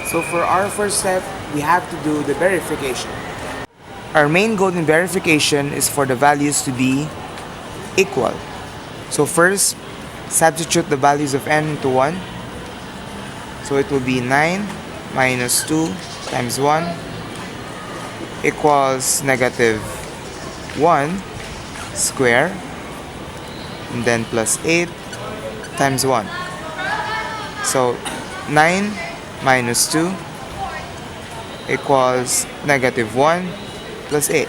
So for our first step, we have to do the verification. Our main goal in verification is for the values to be equal. So first, substitute the values of n into 1. So it will be 9 minus 2 times 1 equals negative 1 square, and then plus 8 times 1. So 9 minus 2 equals negative 1 plus 8.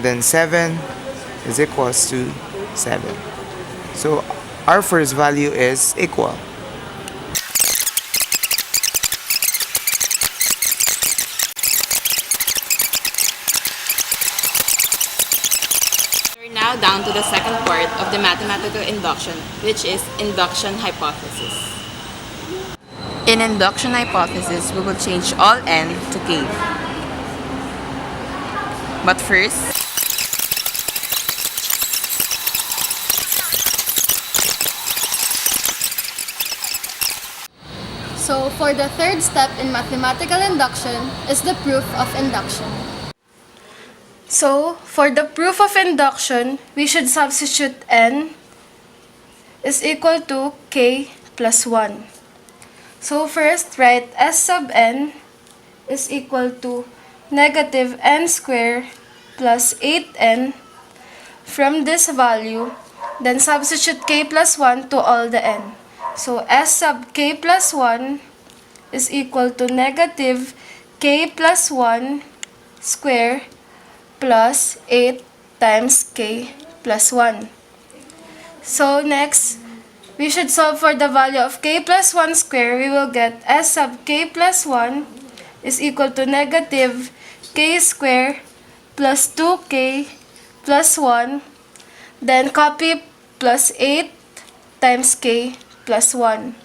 Then 7 is equals to 7. So our first value is equal. We're now down to the second part of the mathematical induction, which is induction hypothesis. In induction hypothesis, we will change all n to k. But first, So for the third step in mathematical induction is the proof of induction. So for the proof of induction, we should substitute n is equal to k plus 1. So first, write s sub n is equal to negative n squared plus 8n. From this value, then substitute k plus 1 to all the n. So s sub k plus 1 is equal to negative k plus 1 square plus 8 times k plus 1. So next, we should solve for the value of k plus 1 square. We will get s sub k plus 1 is equal to negative k square plus 2k plus 1. Then copy plus 8 times k plus 1.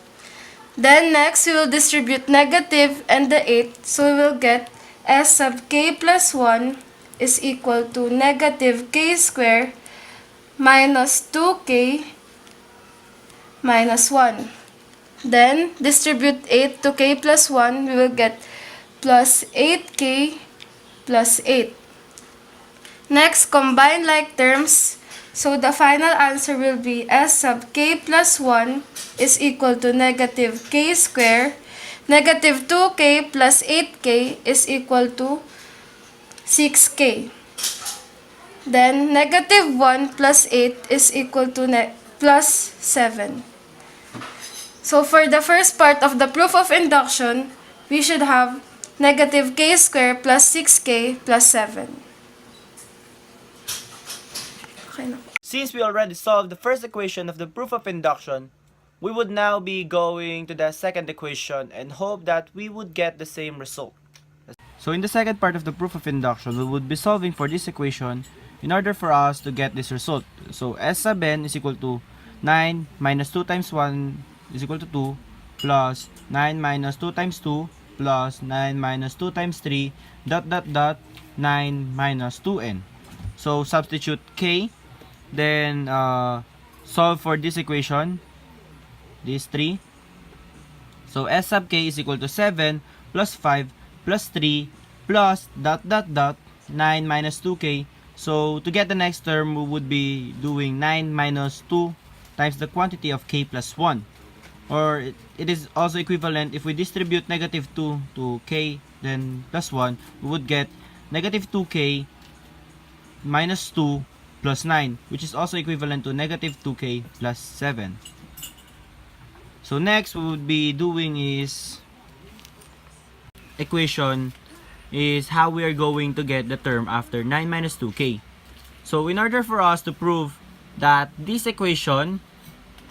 Then next, we will distribute negative and the 8. So we will get s sub k plus 1 is equal to negative k square minus 2k minus 1. Then distribute 8 to k plus 1. We will get plus 8k plus 8. Next, combine like terms. So the final answer will be s sub k plus 1 is equal to negative k square. Negative 2k plus 8k is equal to 6k. Then negative 1 plus 8 is equal to plus 7. So for the first part of the proof of induction, we should have negative k square plus 6k plus 7. Okay na. Since we already solved the first equation of the proof of induction, we would now be going to the second equation and hope that we would get the same result. So in the second part of the proof of induction, we would be solving for this equation in order for us to get this result. So s sub n is equal to 9 minus 2 times 1 is equal to 2 plus 9 minus 2 times 2 plus 9 minus 2 times 3 dot 9 minus 2n. So substitute k, then solve for this equation, these 3. So s sub k is equal to 7 plus 5 plus 3 plus dot 9 minus 2k. So to get the next term, we would be doing 9 minus 2 times the quantity of k plus 1. Or it is also equivalent if we distribute negative 2 to k then plus 1, we would get negative 2k minus 2 plus 9, which is also equivalent to negative 2k plus 7. So next we would be doing is equation is how we are going to get the term after 9 minus 2k. So in order for us to prove that this equation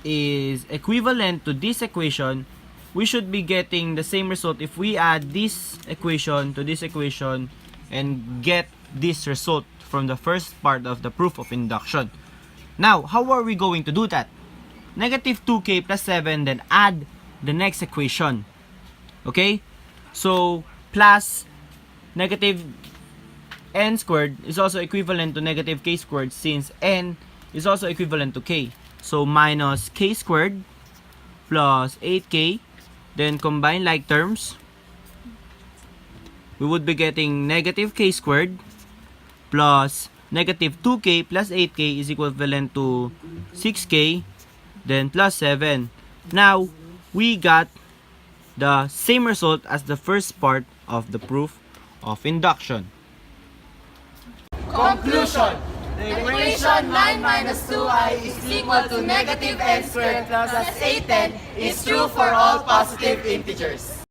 is equivalent to this equation, we should be getting the same result if we add this equation to this equation and get this result from the first part of the proof of induction. Now, how are we going to do that? Negative 2k plus 7, then add the next equation. Okay? So, plus negative n squared is also equivalent to negative k squared since n is also equivalent to k. So, minus k squared plus 8k then combine like terms, we would be getting negative k squared plus negative 2k plus 8k is equivalent to 6k, then plus 7. Now, we got the same result as the first part of the proof of induction. Conclusion! The equation 9 minus 2i is equal to negative n squared plus 8n is true for all positive integers.